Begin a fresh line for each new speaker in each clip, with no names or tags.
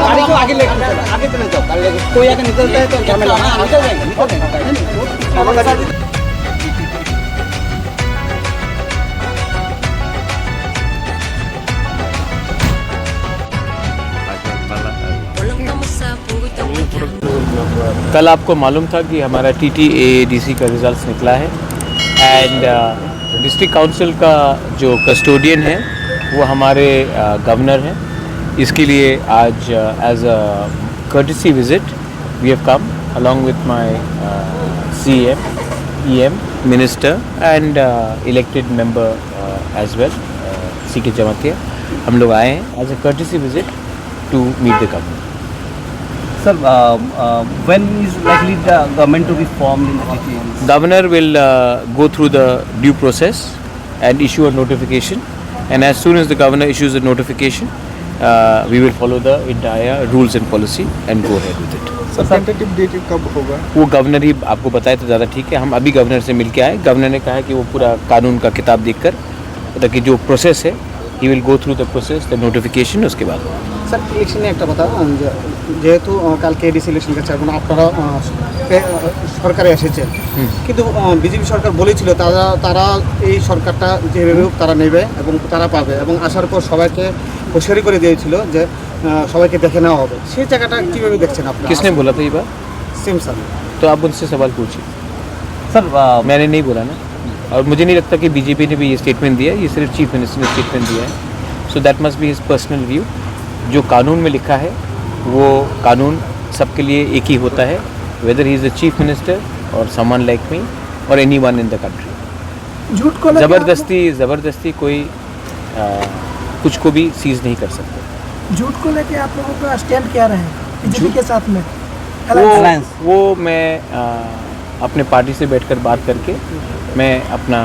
गाड़ी को आगे चले जाओ, कोई आगे निकलता है तो झमेला ना, निकल जाएंगे,
कल आपको मालूम था कि हमारा TTADC का रिजल्ट निकला है एंड डिस्ट्रिक्ट काउंसिल का जो कस्टोडियन है वो हमारे गवर्नर हैं। इसके लिए आज as a courtesy visit we have come along with my CM, EM, Minister and elected member as well, CK Jamatia। हम लोग आए हैं as a courtesy visit to meet the governor।
Sir, when is likely the government to be formed in the TTADC?
Governor will go through the due process and issue a notification, and as soon as the governor issues a notification, we will follow the entire rules and policy and go ahead with it।
Sir tentative date कब होगा?
वो governor ही आपको बताए तो ज़्यादा ठीक है। हम अभी गवर्नर से मिल के आए, गवर्नर ने कहा है कि वो पूरा कानून का किताब देखकर मतलब कि जो प्रोसेस है he will go through the process the notification उसके बाद।
স্যার ইলেকশনে একটা কথা যেহেতু কালকে এডিসি ইলেকশন কাছে এখন আপনারা সরকারে এসেছেন কিন্তু বিজেপি সরকার বলেছিল তারা এই সরকারটা যেভাবে হোক তারা নেবে এবং তারা পাবে এবং আসার পর সবাইকে হুঁশিয়ারি করে দিয়েছিল যে সবাইকে দেখে নেওয়া হবে, সেই জায়গাটা কীভাবে দেখছেন আপনারা?
किसने बोला था ये बात?
Same sir.
तो आप उनसे सवाल पूछिए।
सर
मैंने नहीं बोला ना, और मुझे नहीं लगता कि बीजेपी ने भी ये स्टेटमेंट दिया है, ये सिर्फ चीफ मिनिस्टर ने स्टेटमेंट दिया है। So that must be his personal view. जो कानून में लिखा है वो कानून सबके लिए एक ही होता है, weather he is the chief minister और समवन लाइक मी और any one in the country.
झूठ को
ज़बरदस्ती कोई कुछ को भी सीज नहीं कर सकते।
झूठ को लेके आप लोगों का स्टैंड क्या रहे हैं बीजेपी के साथ में?
वो मैं अपने पार्टी से बैठकर बात करके मैं अपना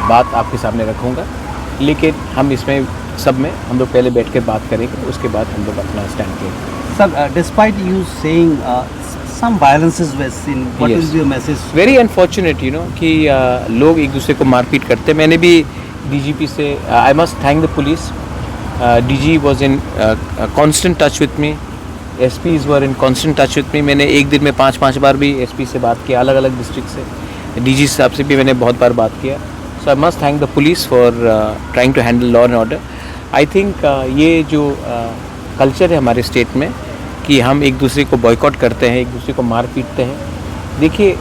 बात आपके सामने रखूँगा, लेकिन हम इसमें सब में हम लोग पहले बैठ कर बात करेंगे, उसके बाद हम लोग अपना स्टैंड लेंगे।
Sir, despite you saying some violences were seen, what is your message?
Very unfortunate, you know, कि लोग एक दूसरे को मारपीट करते हैं। मैंने भी DGP से I must thank the police. DG was in constant touch with me. SPs were in constant touch with me। मैंने एक दिन में 5 बार भी SP से बात किया, अलग अलग डिस्ट्रिक्ट से। DG साहब से भी मैंने बहुत बार बात किया। So I must thank the police for trying to handle law and order। I think ये जो कल्चर है हमारे स्टेट में कि हम एक दूसरे को बॉयकॉट करते हैं, एक दूसरे को मार पीटते हैं। देखिए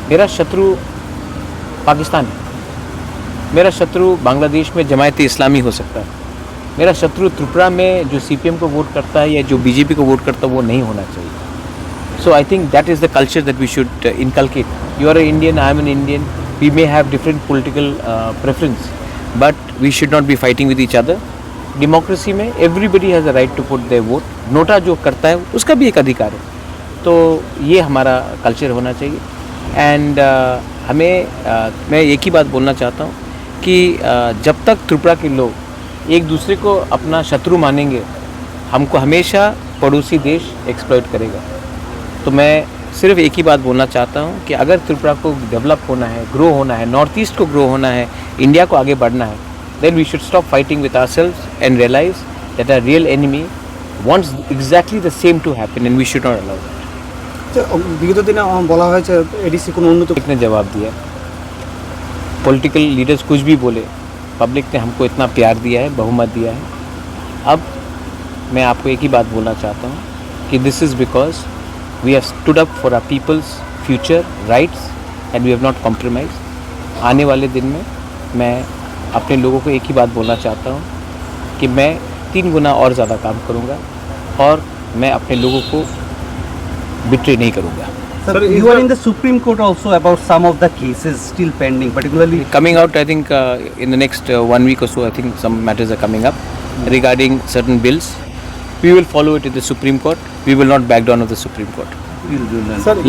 मेरा शत्रु पाकिस्तान है, मेरा शत्रु बांग्लादेश में जमायत इस्लामी हो सकता है, मेरा शत्रु त्रिपुरा में जो CPM को वोट करता है या जो BJP को वोट करता है वो नहीं होना चाहिए। So I think that is the culture that we should inculcate. You are a Indian, I am an Indian, we may have different political preference but we should not be fighting with each other. Democracy में everybody has a right to put their vote. NOTA जो करता है उसका भी एक अधिकार है, तो ये हमारा कल्चर होना चाहिए। एंड मैं एक ही बात बोलना चाहता हूँ कि जब तक त्रिपुरा के लोग एक दूसरे को अपना शत्रु मानेंगे, हमको हमेशा पड़ोसी देश एक्सप्लॉइट करेगा। तो मैं सिर्फ एक ही बात बोलना चाहता हूँ कि अगर त्रिपुरा को डेवलप होना है, ग्रो होना है, नॉर्थ ईस्ट को ग्रो होना है, इंडिया को आगे बढ़ना है, then we should stop fighting with ourselves and realize that our real enemy wants exactly the same to happen and we should not allow that।
বিগত দিনে বলা হয়েছে এডিসি কোনো উন্নত
ने जवाब दिया, पॉलिटिकल लीडर्स कुछ भी बोले, पब्लिक ने हमको इतना प्यार दिया है, बहुमत दिया है। अब मैं आपको एक ही बात बोलना चाहता हूँ कि this is because we have stood up for our people's future rights and we have not compromise. आने वाले दिन में मैं अपने लोगों को एक ही बात बोलना चाहता हूँ कि मैं 3 गुना और ज़्यादा काम करूँगा और मैं अपने लोगों को बिट्रे नहीं करूँगा।
Sir, you are in the Supreme Court also about some of the cases still pending, particularly
coming out, I think in the next 1 week or so, I think some matters are coming up regarding certain bills. We will follow it in the Supreme Court. We will not back down of the Supreme Court.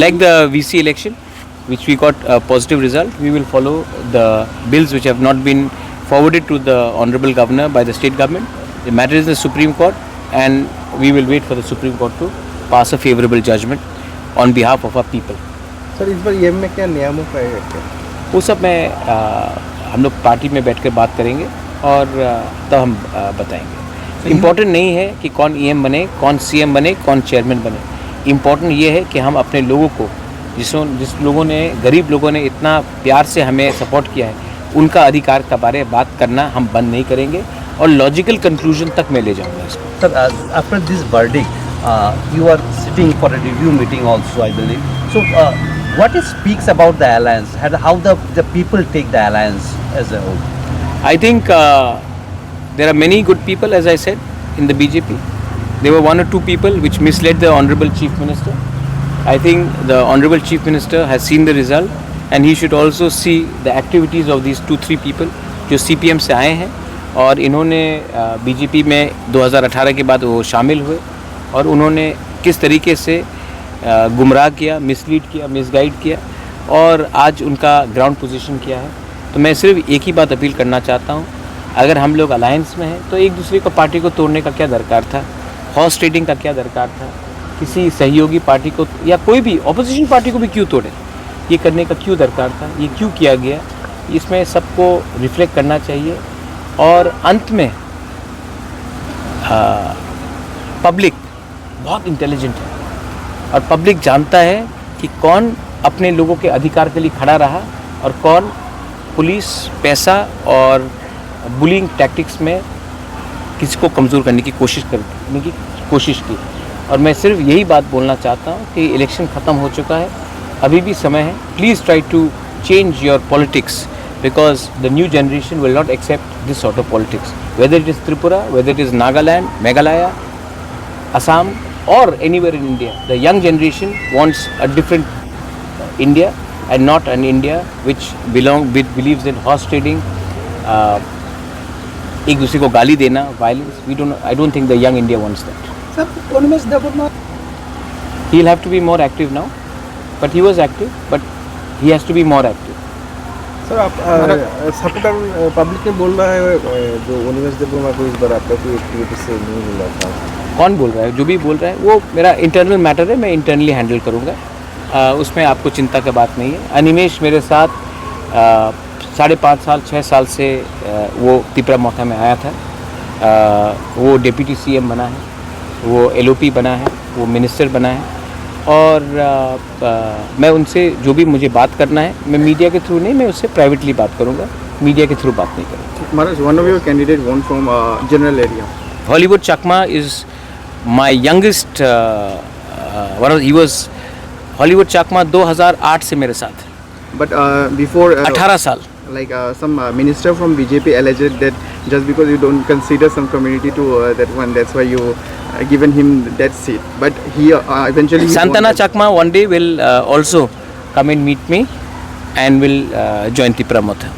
Like the VC election, which we got a positive result, we will follow the bills which have not been forwarded to the Honorable Governor by the state government. The matter is in the Supreme Court and we will wait for the Supreme Court to pass a favorable judgment on behalf of our people.
Sir इस बार EM में क्या नियमों का है क्या?
वो सब हम लोग पार्टी में बैठकर बात करेंगे और तब हम बताएंगे। इम्पोर्टेंट नहीं है कि कौन ईएम बने, कौन सीएम बने, कौन चेयरमैन बने। इम्पोर्टेंट ये है कि हम अपने लोगों को जिस लोगों ने, गरीब लोगों ने इतना प्यार से हमें सपोर्ट किया है, उनका अधिकार के बारे में बात करना हम बंद नहीं करेंगे और लॉजिकल कंक्लूजन तक मैं ले जाऊँगा इसको।
Sir, after this verdict, you are sitting for a review meeting also, I believe. So, what it speaks about the alliance and how the people take the alliance as a whole?
I think there are many good people, as I said, in the BJP. There were one or two people which misled the Honorable Chief Minister. I think the Honorable Chief Minister has seen the result and he should also see the activities of these 2-3 people जो CPM से आए हैं और इन्होंने BJP में 2018 के बाद वो शामिल हुए और उन्होंने किस तरीके से गुमराह किया, मिसलीड किया, मिसगाइड किया और आज उनका ग्राउंड पोजीशन किया है। तो मैं सिर्फ एक ही बात अपील करना चाहता हूँ, अगर हम लोग अलायंस में हैं तो एक दूसरे को पार्टी को तोड़ने का क्या दरकार था, हॉर्स ट्रेडिंग का क्या दरकार था, किसी सहयोगी पार्टी को या कोई भी ऑपोजिशन पार्टी को भी क्यों तोड़े, ये करने का क्यों दरकार था, ये क्यों किया गया, इसमें सबको रिफ्लेक्ट करना चाहिए। और अंत में पब्लिक बहुत इंटेलिजेंट है और पब्लिक जानता है कि कौन अपने लोगों के अधिकार के लिए खड़ा रहा और कौन पुलिस, पैसा और बुलिंग टैक्टिक्स में किसी को कमज़ोर करने की कोशिश की। और मैं सिर्फ यही बात बोलना चाहता हूँ कि इलेक्शन ख़त्म हो चुका है, अभी भी समय है। Please try to change your politics because the new generation will not accept this sort of politics, whether it is Tripura, whether it is Nagaland, Meghalaya, Assam or anywhere in India. The young generation wants a different India and not an India which believes in horse trading, एक दूसरे को गाली देना, violence. I don't think the young India wants that.
Sir Unimesh Devvarma
He'll have to be more active now, but he was active, but he has to be more active.
Sir आप supporter public में बोल रहा है जो उनिमेश देववर्मा को इस बार आपका कोई एक्टिविटी से नहीं मिला था।
कौन बोल रहा है? जो भी बोल रहा है वो मेरा इंटरनल मैटर है, मैं इंटरनली हैंडल करूँगा, उसमें आपको चिंता की बात नहीं है। अनिमेश मेरे साथ 5.5 साल 6 साल से वो त्रिपुरा मोथा में आया था, वो डिप्टी सीएम बना है, वो एलओपी बना है, वो मिनिस्टर बना है और मैं उनसे जो भी मुझे बात करना है, मैं मीडिया के थ्रू नहीं, मैं उससे प्राइवेटली बात करूँगा, मीडिया के थ्रू बात नहीं करूँगा।
महाराज, one of your candidate won from general area.
Hollywood Chakma is my youngest he was Hollywood Chakma 2008 से मेरे साथ,
But before
18 साल।
like some minister from BJP alleged that just because you don't consider some community to that one, that's why you given him that seat. But he eventually he won
Santana
that.
Chakma one day will also come and meet me and will join Tripura Motha.